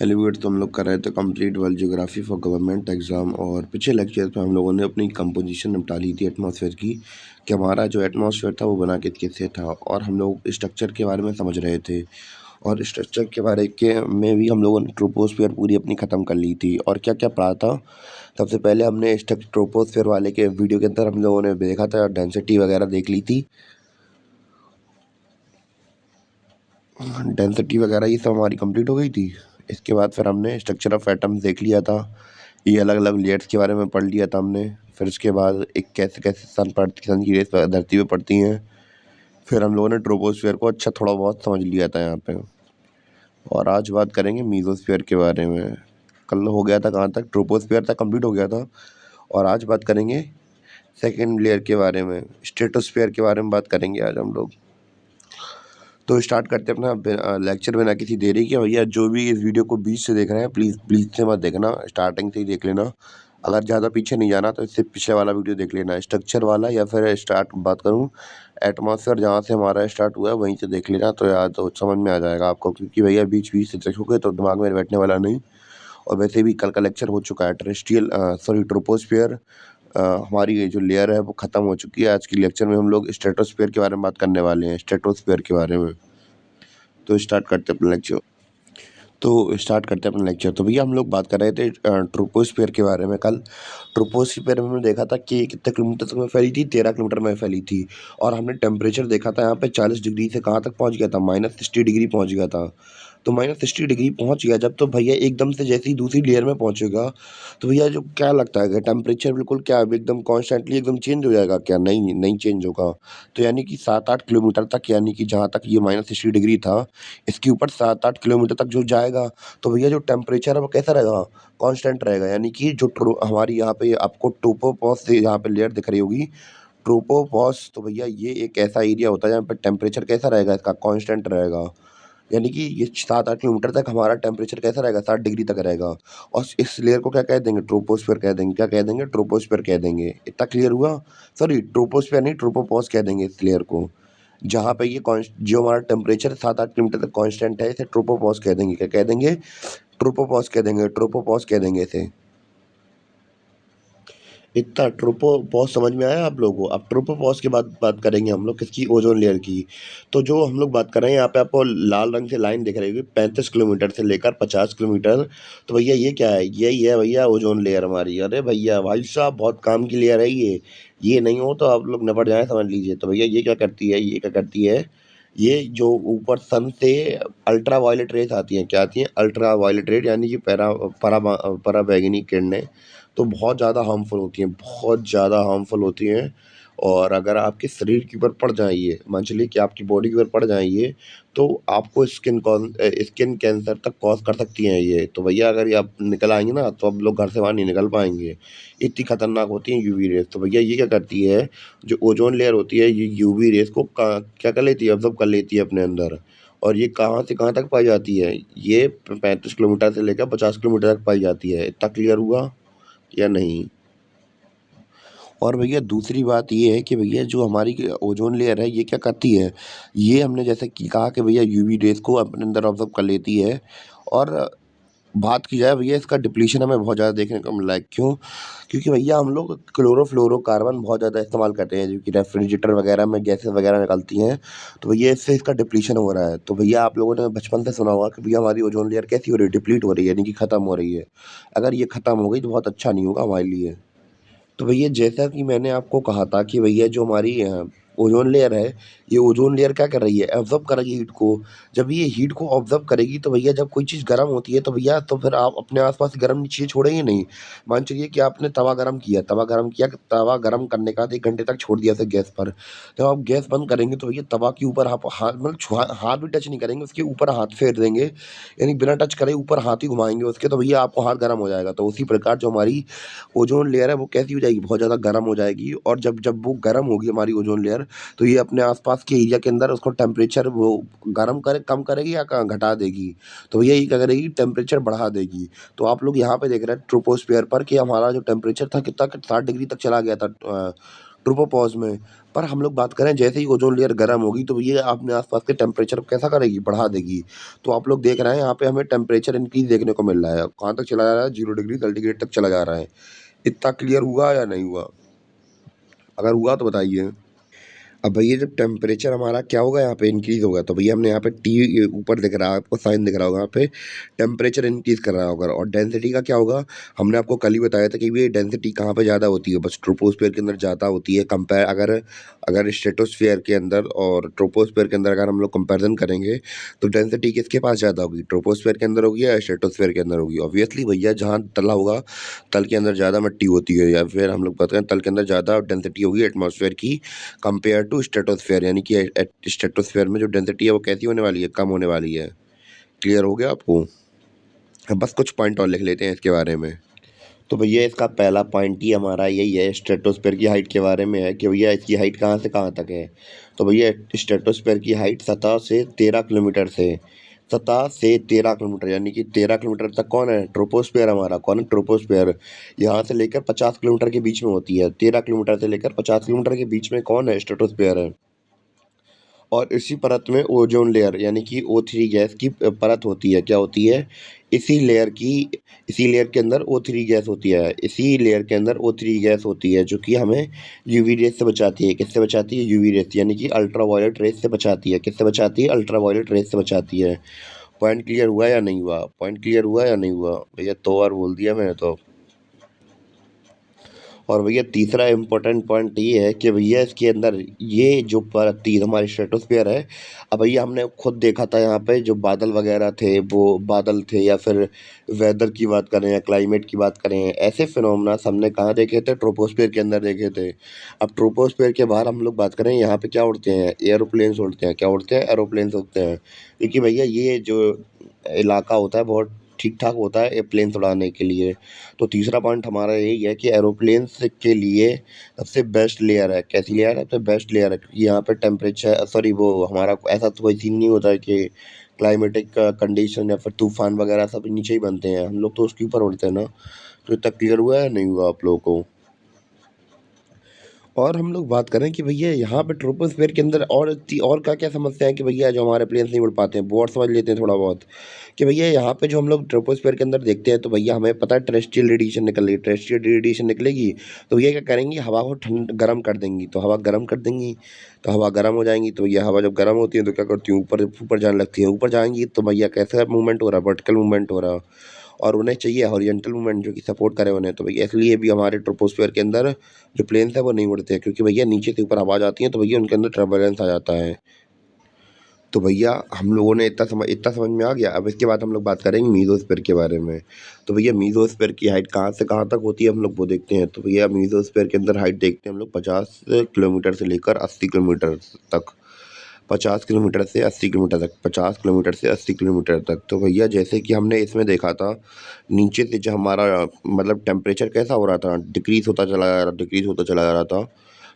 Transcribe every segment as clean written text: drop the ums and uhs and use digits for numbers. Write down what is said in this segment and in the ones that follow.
Hello viewers, तो हम लोग कर रहे थे complete world geography for government exam. और पिछले लेक्चर पे हम लोगों ने अपनी कंपोजिशन निपटा ली थी एटमॉस्फेयर की, कि हमारा जो एटमॉस्फेयर था वो बना के कैसे था, और हम लोग स्ट्रक्चर के बारे में समझ रहे थे। और स्ट्रक्चर के बारे के में भी हम लोगों ने ट्रोपोस्फेयर पूरी अपनी ख़त्म कर ली थी। और क्या क्या पढ़ा था, सबसे पहले हमने ट्रोपोस्फेयर वाले के वीडियो के अंदर हम लोगों ने देखा था, डेंसिटी वगैरह देख ली थी। डेंसिटी वगैरह ये सब हमारी कंप्लीट हो गई थी। इसके बाद फिर हमने स्ट्रक्चर ऑफ एटम्स देख लिया था, ये अलग अलग लेयर्स के बारे में पढ़ लिया था हमने। फिर उसके बाद एक कैसे कैसे सन की रेस धरती पे पड़ती हैं। फिर हम लोगों ने ट्रोपोस्फेयर को अच्छा थोड़ा बहुत समझ लिया था यहाँ पे। और आज बात करेंगे मीजोस्फेयर के बारे में। कल हो गया था कहाँ तक, ट्रोपोस्फेयर तक कंप्लीट हो गया था। और आज बात करेंगे सेकेंड लेयर के बारे में, स्ट्रेटोस्फेयर के बारे में बात करेंगे आज हम लोग। तो स्टार्ट करते हैं अपना लेक्चर बिना किसी देरी के। भैया जो भी इस वीडियो को बीच से देख रहे हैं, प्लीज़ प्लीज़ से मत देखना, स्टार्टिंग से ही देख लेना। अगर ज़्यादा पीछे नहीं जाना तो इससे पिछले वाला वीडियो देख लेना, स्ट्रक्चर वाला, या फिर स्टार्ट बात करूँ एटमॉस्फेयर जहाँ से हमारा स्टार्ट हुआ है वहीं से देख लेना, तो याद तो समझ में आ जाएगा आपको। क्योंकि भैया बीच बीच से देखोगे तो दिमाग में बैठने वाला नहीं। और वैसे भी कल का लेक्चर हो चुका है, ट्रोपोस्फियर हमारी ये जो लेयर है वो ख़त्म हो चुकी है। आज के लेक्चर में हम लोग स्ट्रेटोस्फियर के बारे में बात करने वाले हैं, स्ट्रेटोस्फियर के बारे में। तो स्टार्ट करते हैं अपना लेक्चर। तो भैया हम लोग बात कर रहे थे ट्रोपोस्फियर के बारे में कल। ट्रोपोस्फियर में हमने देखा था कि कितने किलोमीटर तक में फैली थी, 13 किलोमीटर में फैली थी। और हमने टेम्परेचर देखा था यहाँ पे 40 डिग्री से कहाँ तक पहुँच गया था, -60 डिग्री पहुँच गया था। तो -60 डिग्री पहुँच गया जब, तो भैया एकदम से जैसे ही दूसरी लेयर में पहुँचेगा, तो भैया जो क्या लगता है कि टेम्परेचर बिल्कुल क्या एकदम कॉन्स्टेंटली एकदम चेंज हो जाएगा क्या? नहीं, नहीं चेंज होगा। तो यानी कि 7-8 किलोमीटर तक, यानी कि जहाँ तक ये -60 डिग्री था, इसके ऊपर 7-8 किलोमीटर तक जो जाएगा, तो भैया जो टेम्परेचर है वो कैसा रहेगा? कांस्टेंट रहेगा। यानी कि जो हमारी यहाँ पे आपको ट्रोपोपॉज़ से यहाँ पे लेयर दिख रही होगी, ट्रोपोपॉज़, तो भैया ये एक ऐसा एरिया होता है जहाँ पे टेम्परेचर कैसा रहेगा इसका? कांस्टेंट रहेगा। यानी कि ये 7-8 किलोमीटर तक हमारा टेम्परेचर कैसा रहेगा? 60 डिग्री तक रहेगा। और इस लेयर को क्या कह देंगे? ट्रोपोस्फियर कह देंगे। क्या कह देंगे? ट्रोपोस्फियर कह देंगे। इतना क्लियर हुआ? सॉरी, ट्रोपोस्फियर नहीं, ट्रोपोपॉज़ कह देंगे इस लेयर को। जहाँ पे ये जो हमारा टेम्परेचर 7-8 किलोमीटर तक कांस्टेंट है, इसे ट्रोपोपॉज़ कह देंगे। क्या कह देंगे? ट्रोपोपॉज़ कह देंगे, ट्रोपोपॉज़ कह देंगे इसे। इतना ट्रोपोपॉज़ समझ में आया आप लोगों को? अब ट्रोपोपॉज़ के बाद बात करेंगे हम लोग किसकी? ओज़ोन लेयर की। तो जो हम लोग बात कर रहे हैं, यहाँ पे आपको लाल रंग से लाइन दिख रही होगी, 35 किलोमीटर से लेकर 50 किलोमीटर। तो भैया ये क्या है? यही है भैया ओज़ोन लेयर हमारी। अरे भैया भाई साहब, बहुत काम की लेयर है ये नहीं हो तो आप लोग निपट जाएँ, समझ लीजिए। तो भैया ये क्या करती है? ये क्या करती है? ये जो ऊपर सन से अल्ट्रा वायलेट रेज़ आती हैं, क्या आती हैं? अल्ट्रा वायलेट रेज़, यानी कि पराबैंगनी किरणें, तो बहुत ज़्यादा हार्मफुल होती हैं, बहुत ज़्यादा हार्मफुल होती हैं। और अगर आपके शरीर के ऊपर पड़ जाएँ ये, मान चलिए कि आपकी बॉडी के ऊपर पड़ जाएँ ये, तो आपको स्किन कैंसर तक कॉज़ कर सकती हैं ये। तो भैया अगर ये आप निकल आएँगे ना, तो आप लोग घर से बाहर नहीं निकल पाएँगे, इतनी खतरनाक होती हैं यूवी रेज़। तो भैया ये क्या करती है, जो ओज़ोन लेयर होती है, ये यूवी रेज़ को क्या कर लेती है? ऑब्ज़र्व कर लेती है अपने अंदर। और ये कहाँ से कहाँ तक पाई जाती है? ये 35 किलोमीटर से लेकर 50 किलोमीटर तक पाई जाती है। इतना क्लियर हुआ या नहीं? और भैया दूसरी बात ये है कि भैया जो हमारी ओजोन लेयर है, ये क्या करती है? ये हमने जैसे कि कहा कि भैया यूवी रेज़ को अपने अंदर ऑब्ज़र्व कर लेती है। और बात की जाए भैया, इसका डिप्लीशन हमें बहुत ज़्यादा देखने को मिला है। क्यों? क्योंकि भैया हम लोग क्लोरोफ्लोरोकार्बन बहुत ज़्यादा इस्तेमाल करते हैं, जो कि रेफ्रिजरेटर वगैरह में गैसेज़ वगैरह निकलती हैं। तो भैया इससे इसका डिप्लीशन हो रहा है। तो भैया आप लोगों ने बचपन से सुना होगा कि भैया हमारी ओजोन लेयर कैसी हो रही है? डिप्लीट हो रही है, यानी कि ख़त्म हो रही है। अगर ये ख़त्म हो गई तो बहुत अच्छा नहीं होगा हमारे लिए। तो भैया जैसा कि मैंने आपको कहा था कि भैया जो हमारी ओज़ोन लेयर है, ये ओज़ोन लेयर क्या कर रही है? एब्ज़ॉर्ब कर रही है हीट को। जब ये हीट को ऑब्ज़र्व करेगी, तो भैया जब कोई चीज़ गर्म होती है, तो भैया तो फिर आप अपने आस-पास गर्म चीज़ें छोड़ेंगे नहीं। मान चलिए कि आपने तवा गरम करने के बाद 1 घंटे तक छोड़ दिया उसे गैस पर। जब आप गैस बंद करेंगे, तो भैया तवा के ऊपर आप हाथ मतलब हाथ भी टच नहीं करेंगे, उसके ऊपर हाथ फेर देंगे, यानी बिना टच करे ऊपर हाथ ही घुमाएँगे उसके, तो भैया आपको हाथ गरम हो जाएगा। तो उसी प्रकार जो हमारी ओज़ोन लेयर है वो कैसी हो जाएगी? बहुत ज़्यादा गर्म हो जाएगी। और जब जब वो गर्म होगी हमारी ओज़ोन लेयर, तो ये अपने आस-पास के एरिया के अंदर उसको टेम्परेचर वो कम करेगी या घटा देगी? तो भैया ये क्या करेगी? टेम्परेचर बढ़ा देगी। तो आप लोग यहाँ पे देख रहे हैं ट्रोपोस्फियर पर कि हमारा जो टेम्परेचर था कितना 60 डिग्री तक चला गया था। ट्रोपोपॉज़ में। पर हम लोग बात करें जैसे ही ओज़ोन लेयर गर्म होगी तो ये अपने आस-पास के टेम्परेचर को कैसा करेगी? बढ़ा देगी। तो आप लोग देख रहे हैं यहाँ पे हमें टेम्परेचर इंक्रीज़ देखने को मिल रहा है। कहाँ तक चला जा रहा है? 0 डिग्री सेंटीग्रेड तक चला जा रहा है। इतना क्लियर हुआ या नहीं हुआ? अगर हुआ तो बताइए? अब भैया जब टेम्परेचर हमारा क्या होगा यहाँ पे इंक्रीज़ होगा तो भैया हमने यहाँ पे टी ऊपर दिख रहा है आपको साइन दिख रहा होगा यहाँ पे टेम्परेचर इंक्रीज़ कर रहा होगा और डेंसिटी का क्या होगा हमने आपको कल ही बताया था कि ये डेंसिटी कहाँ पे ज़्यादा होती है बस ट्रोपोस्फियर के अंदर ज़्यादा होती है कंपेयर अगर अगर स्ट्रेटोस्फियर के अंदर और ट्रोपोस्फियर के अंदर अगर हम लोग कंपेरिजन करेंगे तो डेंसिटी किसके पास ज़्यादा होगी ट्रोपोस्फियर के अंदर होगी या स्ट्रेटोस्फियर के अंदर होगी ऑब्वियसली भैया जहाँ तला होगा तल के अंदर ज़्यादा मिट्टी होती है या फिर हम लोग बात करें तल के अंदर ज़्यादा डेंसिटी होगी एटमॉस्फेयर की कंपेयर टू स्ट्रेटोस्फेयर यानी कि स्ट्रेटोस्फेयर में जो डेंसिटी है वो कैसी होने वाली है कम होने वाली है क्लियर हो गया आपको बस कुछ पॉइंट और लिख लेते हैं इसके बारे में तो भैया इसका पहला पॉइंट ही हमारा यही है स्ट्रेटोस्फेयर की हाइट के बारे में है कि भैया इसकी हाइट कहाँ से कहाँ तक है तो भैया स्ट्रेटोस्फेयर की हाइट सतह से 13 किलोमीटर से सतह से 13 किलोमीटर यानी कि 13 किलोमीटर तक कौन है ट्रोपोस्फेयर हमारा कौन है ट्रोपोस्फेयर यहाँ से लेकर 50 किलोमीटर के बीच में होती है 13 किलोमीटर से लेकर 50 किलोमीटर के बीच में कौन है स्ट्रेटोस्फेयर है और इसी परत में ओजोन लेयर यानी कि O3 गैस की परत होती है क्या होती है इसी लेयर की इसी लेयर के अंदर O3 गैस होती है इसी लेयर के अंदर O3 गैस होती है जो कि हमें यूवी रेस से बचाती है किससे बचाती है यूवी रेस यानी कि अल्ट्रा वायलेट रेस से बचाती है किससे बचाती है अल्ट्रा वायलेट रेस से बचाती है पॉइंट क्लियर हुआ या नहीं हुआ पॉइंट क्लियर हुआ या नहीं हुआ भैया 2 बार बोल दिया मैंने तो और भैया तीसरा इम्पोर्टेंट पॉइंट ये है कि भैया इसके अंदर ये जो परत थी हमारी स्ट्रेटोस्फियर है अब भैया हमने खुद देखा था यहाँ पे जो बादल वगैरह थे वो बादल थे या फिर वेदर की बात करें या क्लाइमेट की बात करें ऐसे फिनोमेना हमने कहाँ देखे थे ट्रोपोस्फियर के अंदर देखे थे अब ट्रोपोस्फियर के बाहर हम लोग बात करें यहाँ पे क्या उड़ते हैं एरोप्लेन्स उड़ते हैं क्या उड़ते हैं एरोप्लेन्स उड़ते हैं क्योंकि भैया ये जो इलाका होता है बहुत ठीक ठाक होता है एयरप्लेन्स उड़ाने के लिए तो तीसरा पॉइंट हमारा यही है कि एरोप्लेन्स के लिए सबसे बेस्ट लेयर है कैसी लेयर है सबसे बेस्ट लेयर है क्योंकि यहाँ पे टेम्परेचर सॉरी वो हमारा ऐसा तो कोई सीन नहीं होता है कि क्लाइमेटिक कंडीशन या फिर तूफान वगैरह सब नीचे ही बनते हैं हम लोग तो उसके ऊपर उड़ते हैं ना तो इतना क्लियर हुआ है नहीं हुआ आप लोगों को और हम लोग बात करें कि भैया यहाँ पे ट्रोपोस्फेयर के अंदर और क्या-क्या समस्या है कि भैया जो हमारे प्लेन्स नहीं उड़ पाते हैं, वो और समझ लेते हैं थोड़ा बहुत। कि भैया यहाँ पे जो हम लोग ट्रोपोस्फेयर के अंदर देखते हैं, तो भैया हमें पता है टेरेस्ट्रियल रेडिएशन निकल रही है। टेरेस्ट्रियल रेडिएशन निकलेगी, तो ये क्या करेंगी हवा को गर्म कर देंगी। तो हवा गर्म कर देंगी, तो हवा गर्म हो जाएँगी, तो भैया हवा जब गर्म होती है तो क्या करती है ऊपर ऊपर जाने लगती है। ऊपर जाएँगी तो भैया कैसा मूवमेंट हो रहा है, वर्टिकल मूवमेंट हो रहा है। और उन्हें चाहिए हॉरिज़ॉन्टल मूवमेंट जो कि सपोर्ट करे उन्हें। तो भैया इसलिए भी हमारे ट्रोपोस्फियर के अंदर जो प्लेन्स हैं वो नहीं उड़ते हैं क्योंकि भैया नीचे से ऊपर आवाज़ आती है तो भैया उनके अंदर टर्बुलेंस आ जाता है। तो भैया हम लोगों ने इतना समझ में आ गया। अब इसके बाद हम लोग बात करेंगे मीज़ोस्फीयर के बारे में। तो भैया मीज़ोस्फीयर की हाइट कहाँ से कहाँ तक होती है हम लोग वो देखते हैं। तो भैया मीज़ोस्फीयर के अंदर हाइट देखते हैं हम लोग 50 किलोमीटर से लेकर 80 किलोमीटर तक। 50 किलोमीटर से 80 किलोमीटर तक 50 किलोमीटर से 80 किलोमीटर तक। तो भैया जैसे कि हमने इसमें देखा था, नीचे से जो हमारा मतलब टेम्परेचर कैसा हो रहा था, डिक्रीज़ होता चला जा रहा डिक्रीज़ होता चला जा रहा था।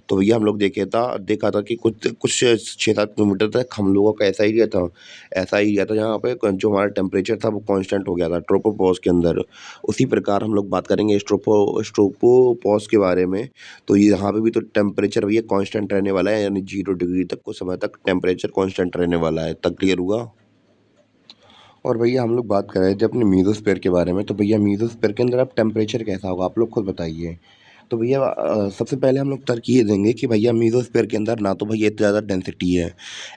तो भैया हम लोग देखा था कि कुछ कुछ 6-7 किलोमीटर तक हम लोगों का ऐसा एरिया था जहाँ पे जो हमारा टेम्परेचर था वो कांस्टेंट हो गया था ट्रोपोपॉज़ के अंदर। उसी प्रकार हम लोग बात करेंगे स्ट्रोपोपॉज़ के बारे में। तो ये यहाँ पे भी तो टेम्परेचर भैया कांस्टेंट रहने वाला है यानी 0 डिग्री तक कुछ समय तक टेम्परेचर कांस्टेंट रहने वाला है। तब क्लियर हुआ? और भैया हम लोग बात कर रहे थे अपने मीज़ोस्फीयर के बारे में, तो भैया मीज़ोस्फीयर के अंदर अब टेम्परेचर कैसा होगा आप लोग खुद बताइए? तो भैया सबसे पहले हम लोग तर्क ये देंगे कि भैया मीज़ोस्फीयर के अंदर ना तो भैया इतनी ज़्यादा डेंसिटी है।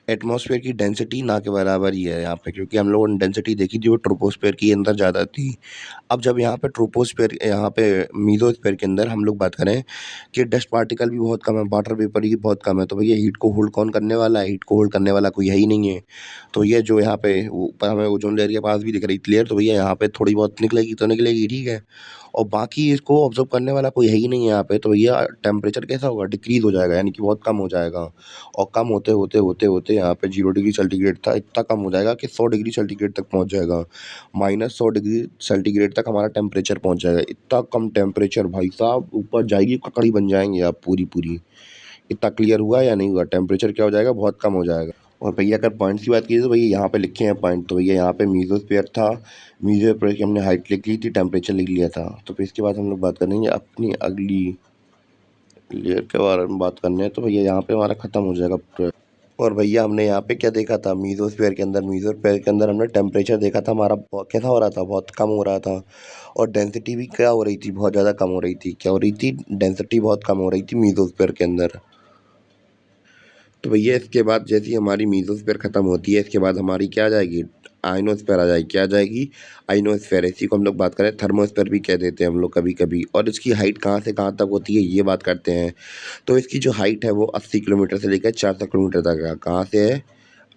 एटमॉस्फेयर की डेंसिटी ना के बराबर ही है यहाँ पे क्योंकि हम लोगों ने डेंसिटी देखी थी वो ट्रोपोस्फेयर के अंदर ज़्यादा थी। अब जब यहाँ पे मीज़ोस्फीयर के अंदर हम लोग बात करें कि डस्ट पार्टिकल भी बहुत कम है, वाटर वेपर भी बहुत कम है, तो भैया हीट को होल्ड कौन करने वाला है? हीट को होल्ड करने वाला कोई है ही नहीं है। तो ये जो यहाँ पे ऊपर हमें ओज़ोन लेयर के पास भी दिख रही क्लियर तो भैया यहाँ पे थोड़ी बहुत निकलेगी तो निकलेगी, ठीक है। और बाकी इसको ऑब्ज़र्व करने वाला कोई है ही नहीं है यहाँ पे, तो भैया टेम्परेचर कैसा होगा? डिक्रीज़ हो जाएगा यानी कि बहुत कम हो जाएगा। और कम होते यहाँ पे 0 डिग्री सेंटीग्रेड था, इतना कम हो जाएगा कि 100 डिग्री सेंटीग्रेड तक पहुँच जाएगा। -100 डिग्री सेंटीग्रेड तक हमारा टेम्परेचर पहुँच जाएगा। इतना कम टेम्परेचर भाई साहब ऊपर जाएगी ककड़ी बन जाएँगे आप पूरी-पूरी। इतना क्लियर हुआ या नहीं हुआ? टेम्परेचर क्या हो जाएगा? बहुत कम हो जाएगा। और भैया अगर पॉइंट्स की बात कीजिए तो भैया यहाँ पे लिखे हैं पॉइंट, तो भैया यहाँ पे मीज़ोस्फीयर था, मीज़ोस्फीयर की हमने हाइट लिख ली थी, टेम्परेचर लिख लिया था। तो फिर इसके बाद हम लोग बात करेंगे अपनी अगली लेयर के बारे में बात करनी है तो भैया यहाँ पे हमारा ख़त्म हो जाएगा पूरा। और भैया हमने यहाँ पे क्या देखा था, मीज़ोस्फीयर के अंदर हमने टेम्परेचर देखा था हमारा कैसा हो रहा था, बहुत कम हो रहा था। और डेंसिटी भी क्या हो रही थी, बहुत ज़्यादा कम हो रही थी। क्या हो रही थी, डेंसिटी बहुत कम हो रही थी मीज़ोस्फीयर के अंदर। तो भैया इसके बाद जैसे ही हमारी मीज़ोस्फीयर ख़त्म होती है, इसके बाद हमारी क्या आ जाएगी, आयनोस्फीयर आ जाएगी। क्या आ जाएगी, आयनोस्फीयर। इसी को हम लोग बात करें थर्मोस्फीयर भी कह देते हैं हम लोग कभी कभी। और इसकी हाइट कहाँ से कहाँ तक होती है ये बात करते हैं। तो इसकी जो हाइट है वो 80 किलोमीटर से लेकर 400 किलोमीटर तक है। कहाँ से है,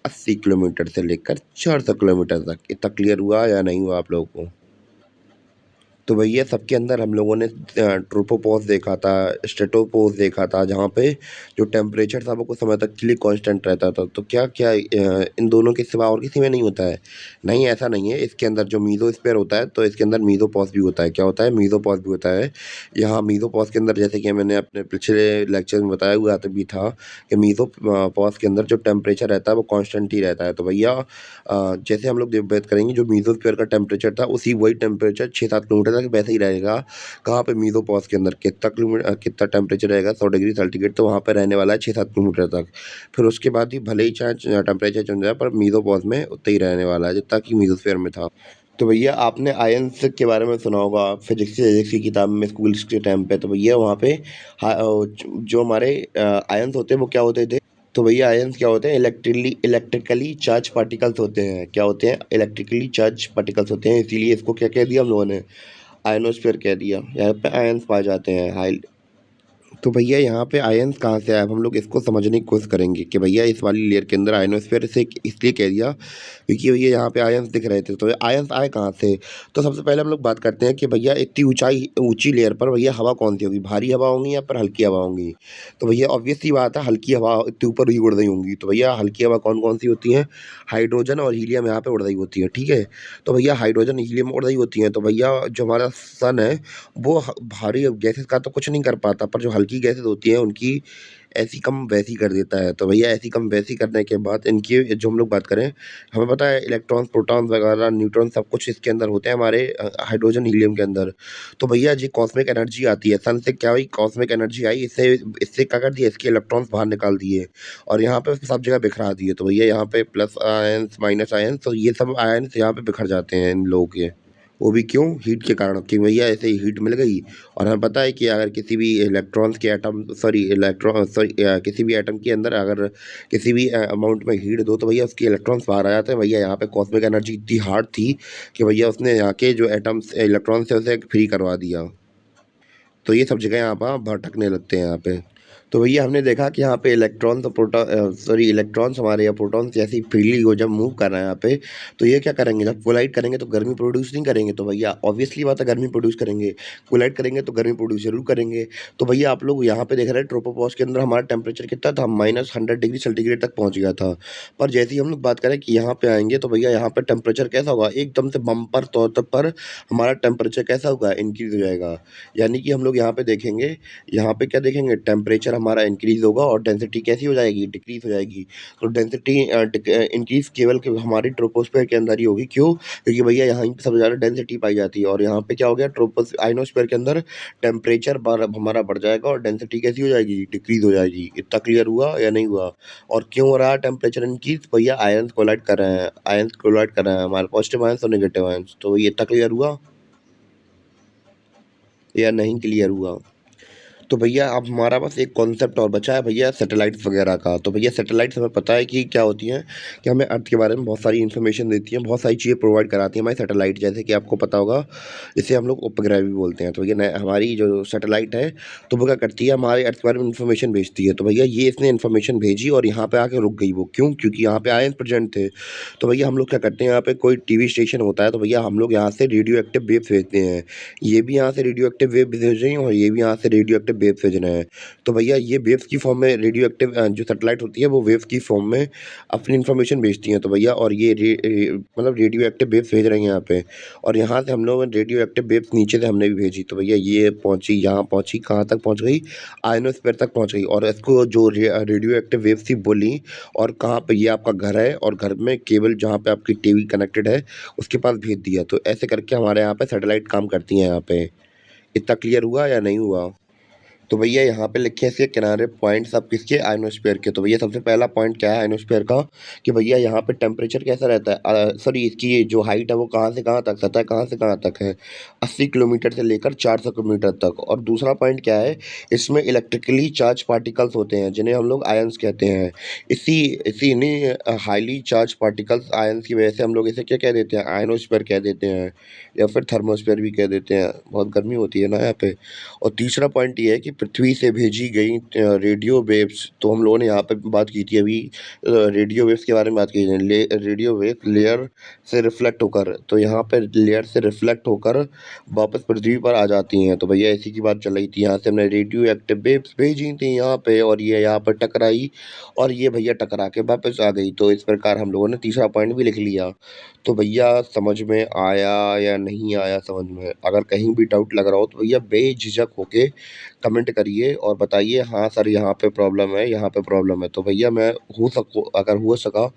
80 किलोमीटर से लेकर 400 किलोमीटर तक। इतना क्लियर हुआ या नहीं हुआ आप लोगों को। तो भैया सबके अंदर हम लोगों ने ट्रोपोपॉज़ देखा था, स्ट्रेटोपॉज़ देखा था, जहाँ पे जो टेम्परेचर था वो कुछ समय तक के लिए कांस्टेंट रहता था। तो क्या क्या इन दोनों के सिवा और किसी में नहीं होता है? नहीं, ऐसा नहीं है। इसके अंदर जो मीज़ोस्फीयर होता है तो इसके अंदर मीज़ोपॉज़ भी होता है। क्या होता है, मीज़ोपॉज़ भी होता है। यहाँ मीज़ोपॉज़ के अंदर जैसे कि मैंने अपने पिछले लेक्चर में बताया हुआ था भी था कि पॉज़ के अंदर जो टेम्परेचर रहता है वो कांस्टेंट ही रहता है। तो भैया जैसे हम लोग बात करेंगे जो मीज़ोस्फीयर का टेम्परेचर था उसी वही टेम्परेचर 6-7 किलोमीटर तक वैसे ही रहेगा। कहाँ पे, मीज़ोपॉज़ के अंदर कितना टेम्परेचर रहेगा, 100 डिग्री सेंटीग्रेड तो वहाँ पे रहने वाला है 6-7 किलोमीटर तक। फिर उसके बाद ही भले ही चाहे टेम्परेचर चेंज हो जाए पर मीज़ोपॉज़ में उतना ही रहने वाला है जितना कि मीज़ोस्फीयर में था। तो भैया आपने आयन्स के बारे में सुना होगा फिजिक्स की किताब में स्कूल के टाइम पे। तो भैया वहाँ पे जो हमारे आयन्स होते हैं वो क्या होते थे। तो भैया आयन्स क्या होते हैं, इलेक्ट्रिकली चार्ज पार्टिकल्स होते हैं। क्या होते हैं, इलेक्ट्रिकली चार्ज पार्टिकल्स होते हैं। इसीलिए इसको क्या कह दिया हम लोगों ने, आयनोस्फीयर कह दिया। यहाँ पे आयन्स पाए जाते हैं हाई। तो भैया यहाँ पे आयन्स कहाँ से आए, अब हम लोग इसको समझने की कोशिश करेंगे कि भैया इस वाली लेयर के अंदर आयनोस्फीयर से इसलिए कह दिया क्योंकि भैया यहाँ पे आयन्स दिख रहे थे। तो आयन्स आए कहाँ से। तो सबसे पहले हम लोग बात करते हैं कि भैया इतनी ऊंची लेयर पर भैया हवा कौन सी होगी, भारी हवा होंगी या फिर हल्की हवा होंगी। तो भैया ऑब्वियस सी बात है, हल्की हवा इतने ऊपर ही उड़ रही होंगी। तो भैया हल्की हवा कौन कौन सी होती है, हाइड्रोजन और हीलियम यहाँ पे उड़ रही होती है। ठीक है, तो भैया हाइड्रोजन हीलियम उड़ रही होती है। तो भैया जो हमारा सन है वो भारी गैसेस का तो कुछ नहीं कर पाता, पर जो हल्की गैसेस होती हैं उनकी ऐसी कम वैसी कर देता है। तो भैया ऐसी कम वैसी करने के बाद इनकी जो हम लोग बात करें, हमें पता है इलेक्ट्रॉन्स, प्रोटॉन्स वगैरह, न्यूट्रॉन सब कुछ इसके अंदर होते हैं हमारे हाइड्रोजन हीलियम के अंदर। तो भैया जी कॉस्मिक एनर्जी आती है सन से, क्या हुई, कॉस्मिक एनर्जी आई, इससे इससे क्या कर दिया, इसके इलेक्ट्रॉन्स बाहर निकाल दिए और यहाँ पे सब जगह बिखरा दिए। तो भैया यहाँ पे प्लस आयंस माइनस आयंस, तो ये सब आयंस यहाँ पे बिखर जाते हैं इन लोगों के। वो भी क्यों, हीट के कारण, कि भैया ऐसे ही हीट मिल गई। और हमें पता है कि अगर किसी भी इलेक्ट्रॉन्स के एटम किसी भी एटम के अंदर अगर किसी भी अमाउंट में हीट दो तो भैया उसके इलेक्ट्रॉन्स बाहर आ जाते हैं। भैया यहाँ पे कॉस्मिक एनर्जी इतनी हार्ड थी कि भैया उसने यहाँ के जो एटम्स इलेक्ट्रॉन्स है उसे फ्री करवा दिया। तो ये सब जगह यहाँ पर भटकने लगते हैं यहाँ पे। तो भैया हमने देखा कि यहाँ पे इलेक्ट्रॉन्स हमारे या प्रोटॉन्स जैसी फ्रीली वो जब मूव कर रहे हैं यहाँ पे, तो ये क्या करेंगे, जब कोलाइड करेंगे तो गर्मी प्रोड्यूस नहीं करेंगे। तो भैया ऑब्वियसली बात है गर्मी प्रोड्यूस करेंगे, कोलाइड करेंगे तो गर्मी प्रोड्यूस जरूर करेंगे। तो भैया आप लोग यहाँ पे देख रहे हैं ट्रोपोपॉज़ के अंदर हमारा टेम्परेचर कितना था, -100 डिग्री सेंटीग्रेड तक पहुँच गया था। पर जैसे ही हम लोग बात करें कि यहाँ पे आएंगे तो भैया यहाँ पे टेम्परेचर कैसा होगा, एकदम से बम्पर तौर पर हमारा टेम्परेचर कैसा होगा, इंक्रीज हो जाएगा। यानी कि हम लोग यहाँ पे देखेंगे, यहाँ पे क्या देखेंगे, टेम्परेचर हमारा इंक्रीज़ होगा और डेंसिटी कैसी हो जाएगी, डिक्रीज़ हो जाएगी। तो डेंसिटी इंक्रीज़ केवल हमारी ट्रोपोस्फीयर के अंदर ही होगी। क्यों, क्योंकि भैया यहाँ पे सबसे ज़्यादा डेंसिटी पाई जाती है। और यहाँ पे क्या हो गया, आइनोस्फीयर के अंदर टेम्परेचर हमारा बढ़ जाएगा और डेंसिटी कैसी हो जाएगी, डिक्रीज़ हो जाएगी। इतना क्लियर हुआ या नहीं हुआ। और क्यों हो रहा है टेम्परेचर इंक्रीज, भैया आयंस कोलाइड कर रहे हैं, हमारे पॉजिटिव आयंस और नेगेटिव आयंस। तो ये इतना क्लियर हुआ या नहीं क्लियर हुआ। तो भैया अब हमारा बस एक कॉन्सेप्ट और बचा है भैया, सैटेलाइट्स वगैरह का। तो भैया सैटेलाइट्स हमें पता है कि क्या होती हैं, कि हमें अर्थ के बारे में बहुत सारी इन्फॉर्मेशन देती हैं, बहुत सारी चीज़ें प्रोवाइड कराती हैं हमारी सैटेलाइट। जैसे कि आपको पता होगा इसे हम लोग उपग्रह भी बोलते हैं। तो भैया हमारी जो सैटेलाइट है तो वो क्या करती है, हमारे अर्थ के बारे में इन्फॉर्मेशन भेजती है। तो भैया ये इसने इन्फॉर्मेशन भेजी और यहाँ पे आके रुक गई वो, क्यों, क्योंकि यहाँ पे आयन प्रेजेंट थे। तो भैया हम लोग क्या करते हैं, यहाँ पे कोई टीवी स्टेशन होता है तो भैया हम लोग यहाँ से रेडियो एक्टिव वेव्स भेजते हैं। ये भी यहाँ से रेडियो एक्टिव वेव भेज रही हैं और ये भी यहाँ से रेडियो एक्टिव वेव्स भेज रहे हैं। तो भैया ये वेव्स की फॉर्म में रेडियो एक्टिव जो सैटेलाइट होती है वो वेव्स की फॉर्म में अपनी इन्फॉर्मेशन भेजती हैं। तो भैया और ये मतलब रेडियो एक्टिव वेव्स भेज रही हैं यहाँ पे, और यहाँ से हम लोगों ने रेडियो एक्टिव वेव्स नीचे से हमने भी भेजी। तो भैया ये पहुँची, यहाँ पहुँची, कहाँ तक पहुँच गई, आयनोस्फीयर तक पहुँच गई। और इसको जो रेडियो एक्टिव वेव्स थी बोली, और कहाँ पे, ये आपका घर है और घर में केबल जहाँ पे आपकी टीवी कनेक्टेड है उसके पास भेज दिया। तो ऐसे करके हमारे यहाँ पे सैटेलाइट काम करती हैं यहाँ पे। इतना क्लियर हुआ या नहीं हुआ। तो भैया यहाँ पे लिखे हैं इसके किनारे पॉइंट्स आप किसके, आयनोस्फीयर के। तो भैया सबसे पहला पॉइंट क्या है आयनोस्फीयर का, कि भैया यहाँ पे टेम्परेचर कैसा रहता है, सॉरी इसकी जो हाइट है वो कहाँ से कहाँ तक, सतह कहाँ से कहाँ तक है, 80 किलोमीटर से लेकर 400 किलोमीटर तक। और दूसरा पॉइंट क्या है, इसमें इलेक्ट्रिकली चार्ज पार्टिकल्स होते हैं जिन्हें हम लोग आयंस कहते हैं। इसी इसी इन्हीं हाईली चार्ज पार्टिकल्स आयंस की वजह से हम लोग इसे क्या कह देते हैं, आयनोस्फीयर कह देते हैं, या फिर थर्मोस्फीयर भी कह देते हैं। बहुत गर्मी होती है ना यहाँ पे। और तीसरा पॉइंट ये है कि पृथ्वी से भेजी गई रेडियो वेव्स, तो हम लोगों ने यहाँ पे बात की थी अभी, रेडियो वेव्स के बारे में बात की थी। रेडियो वेव लेयर से रिफ्लेक्ट होकर, तो यहाँ पे लेयर से रिफ्लेक्ट होकर वापस पृथ्वी पर आ जाती हैं। तो भैया इसी की बात चल रही थी, यहाँ से हमने रेडियो एक्टिव वेव्स भेजी थी यहाँ पे, और ये यहाँ पर टकराई, और ये भैया टकरा के वापस आ गई। तो इस प्रकार हम लोगों ने तीसरा पॉइंट भी लिख लिया। तो भैया समझ में आया या नहीं आया समझ में? अगर कहीं भी डाउट लग रहा हो तो भैया बेझिझक होके कमेंट करिए और बताइए, हाँ सर यहाँ पे प्रॉब्लम है, यहाँ पे प्रॉब्लम है। तो भैया मैं अगर हो सका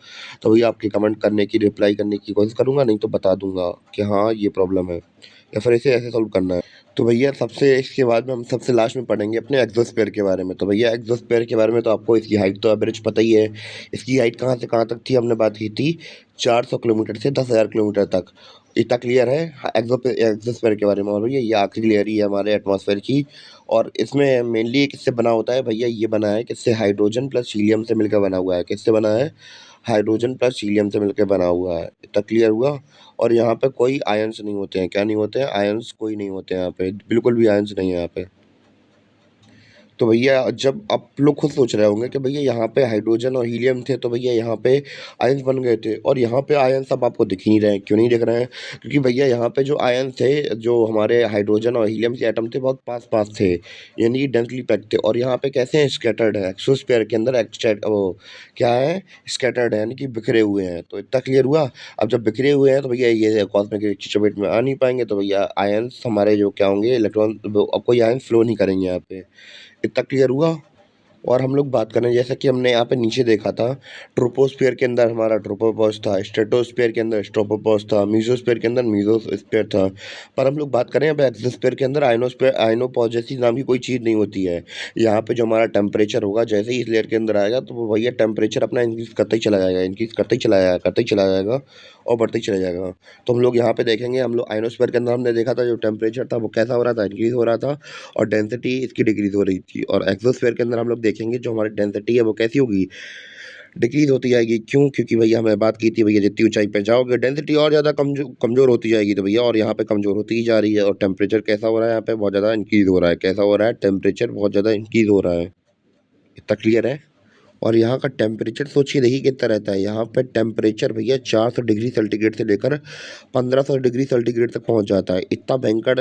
तो भैया आपके कमेंट करने की, रिप्लाई करने की कोशिश करूँगा, नहीं तो बता दूंगा कि हाँ ये प्रॉब्लम है, या फिर इसे ऐसे सॉल्व करना है। तो भैया सबसे इसके बाद में हम सबसे लास्ट में पढ़ेंगे अपने एग्जोस्फीयर के बारे में। तो भैया एग्जोस्फीयर के बारे में तो आपको इसकी हाइट तो एवरेज पता ही है। इसकी हाइट कहाँ से कहाँ तक थी, हमने बात की थी 400 किलोमीटर से 10,000 किलोमीटर तक। इतना क्लियर है एग्जोस्फीयर के बारे में। और भैया ये आखिरी लेयर ही है हमारे एटमॉस्फेयर की। और इसमें मेनली ये किससे बना होता है भैया, ये बना है किससे, हाइड्रोजन प्लस हीलियम से मिलकर बना हुआ है। किससे बना है, हाइड्रोजन प्लस हीलियम से मिलकर बना हुआ है। इतना क्लियर हुआ। और यहाँ पे कोई आयंस नहीं होते हैं, क्या नहीं होते हैं, आयंस कोई नहीं होते हैं यहाँ पे, बिल्कुल भी आयंस नहीं है यहाँ पे। तो भैया जब आप लोग खुद सोच रहे होंगे कि भैया यहाँ पे हाइड्रोजन और हीलियम थे, तो भैया यहाँ पे आयंस बन गए थे, और यहाँ पे आयंस अब आपको दिख ही नहीं रहे हैं। क्यों नहीं दिख रहे हैं? क्योंकि भैया यहाँ पे जो आयंस थे, जो हमारे हाइड्रोजन और हीलियम के एटम थे, बहुत पास पास थे, यानी कि डेंसली पैक्ड थे। और यहाँ पे कैसे हैं, स्कैटर्ड है, एक्सोस्फीयर के अंदर वो क्या है, स्कैटर्ड है, यानी कि बिखरे हुए हैं। तो इतना क्लियर हुआ। अब जब बिखरे हुए हैं तो भैया ये कॉस्मिक की चपेट में आ नहीं पाएंगे, तो भैया आयंस हमारे जो क्या होंगे, इलेक्ट्रॉन, अब कोई आयंस फ्लो नहीं करेंगे यहाँ पे। इतना क्लियर हुआ। और हम लोग बात करें, जैसा कि हमने यहाँ पे नीचे देखा था, ट्रोपोस्फियर के अंदर हमारा ट्रोपोपॉज था, स्ट्रेटोस्फियर के अंदर स्ट्रोपोपॉज था, मीजोस्फियर के अंदर मीजोस्फियर था। पर हम लोग बात करें अब एक्सोस्फियर के अंदर, आयनोस्फियर, आयनोपॉज जैसी नाम की कोई चीज़ नहीं होती है। यहाँ पे जो हमारा टेम्परेचर होगा, जैसे ही इस लेयर के अंदर आएगा, तो वो भैया टेम्परेचर अपना इंक्रीज करते ही चला जाएगा, इंक्रीज करते ही चला जाएगा, करते ही चला जाएगा, और बढ़ते ही चला जाएगा। तो हम लोग यहाँ पे देखेंगे, हम लोग आयनोस्फीयर के अंदर हमने देखा था जो टेम्परेचर था वो कैसा हो रहा था, इंक्रीज हो रहा था, और डेंसिटी इसकी डिक्रीज हो रही थी। और एक्सोस्फीयर के अंदर हम लोग देखेंगे जो हमारी डेंसिटी है वो कैसी होगी, डिक्रीज होती जाएगी। क्यों? क्योंकि भैया हमें बात की थी भैया, जितनी ऊंचाई पे जाओगे डेंसिटी और ज़्यादा कमजोर होती जाएगी। तो भैया और यहाँ पे कमजोर होती ही जा रही है। और टेम्परेचर कैसा हो रहा है यहाँ पे, बहुत ज़्यादा इंक्रीज हो रहा है। कैसा हो रहा है, टेम्परेचर बहुत ज़्यादा इंक्रीज हो रहा है। इतना क्लियर है। और यहाँ का टेम्परेचर सोचिए, देखिए कितना रहता है यहाँ पे टेम्परेचर भैया, 400 डिग्री सेंटीग्रेड से लेकर 1500 डिग्री सेंटीग्रेड तक पहुँच जाता है। इतना भयंकर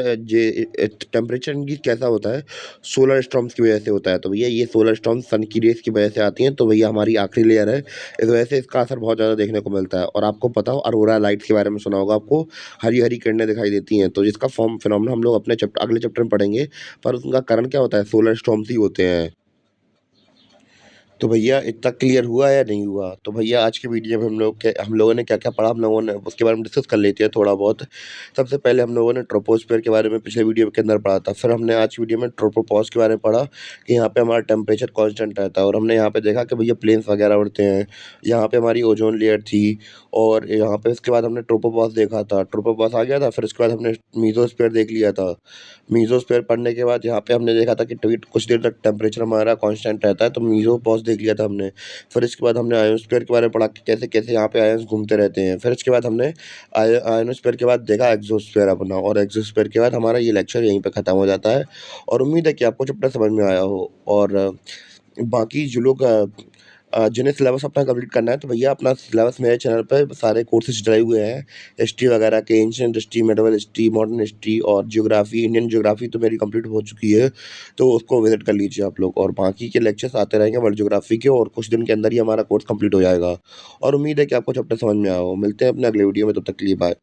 टेम्परेचर इनकी कैसा होता है, सोलर स्टॉर्म्स की वजह से होता है। तो भैया ये सोलर स्टॉर्म्स सन की रेस की वजह से आती हैं। तो भैया हमारी आखिरी लेयर है, इस वजह से इसका असर बहुत ज़्यादा देखने को मिलता है। और आपको पता हो, अरोरा लाइट्स के बारे में सुना होगा आपको, हरी हरी किरणें दिखाई देती हैं। तो जिसका फॉर्म फिनोमेना हम लोग अपने अगले चैप्टर में पढ़ेंगे। पर उनका कारण क्या होता है, सोलर स्टॉर्म्स ही होते हैं। तो भैया इतना क्लियर हुआ या नहीं हुआ? तो भैया आज के वीडियो में हम लोगों ने क्या-क्या पढ़ा, हम लोगों ने उसके बारे में डिस्कस कर लेते हैं थोड़ा बहुत। सबसे पहले हम लोगों ने ट्रोपोस्फियर के बारे में पिछले वीडियो के अंदर पढ़ा था। फिर हमने आज वीडियो में ट्रोपोपॉज़ के बारे में पढ़ा कि यहाँ पे हमारा टेम्परेचर कांस्टेंट रहता है। और हमने यहाँ पे देखा कि भैया प्लेन्स वगैरह उड़ते हैं। यहाँ पे हमारी ओज़ोन लेयर थी। और यहाँ पे उसके बाद हमने ट्रोपोपॉज़ देखा था, ट्रोपोपॉज़ आ गया था। फिर उसके बाद हमने मीज़ोस्फीयर देख लिया था। मीज़ोस्फीयर पढ़ने के बाद यहाँ पे हमने देखा था कि कुछ देर तक टेम्परेचर हमारा कांस्टेंट रहता है, तो मीज़ोपॉज़ देख लिया था हमने। फिर इसके बाद हमने आयोस्फीयर के बारे में पढ़ा कि कैसे-कैसे यहाँ पे आयंस घूमते रहते हैं। फिर इसके बाद हमने आयनोस्फीयर के बाद देखा एक्सोस्फीयर अपना, और एक्सोस्फीयर के बाद हमारा ये लेक्चर यहीं पे ख़त्म हो जाता है। और उम्मीद है कि आपको चैप्टर समझ में आया हो। और बाकी जो लोग जिन्हें सिलेबस अपना कंप्लीट करना है, तो भैया अपना सिलेबस मेरे चैनल पे सारे कोर्सेज डले हुए हैं। हिस्ट्री वगैरह के, ancient history, medieval history, modern history और ज्योग्राफी, इंडियन ज्योग्राफी तो मेरी कंप्लीट हो चुकी है, तो उसको विजिट कर लीजिए आप लोग। और बाकी के लेक्चर्स आते रहेंगे वर्ल्ड ज्योग्राफी के, और कुछ दिन के अंदर ही हमारा कोर्स कंप्लीट हो जाएगा। और उम्मीद है कि आपको चैप्टर समझ में आया हो। मिलते हैं अपने अगले वीडियो में, तब तक के लिए बाय।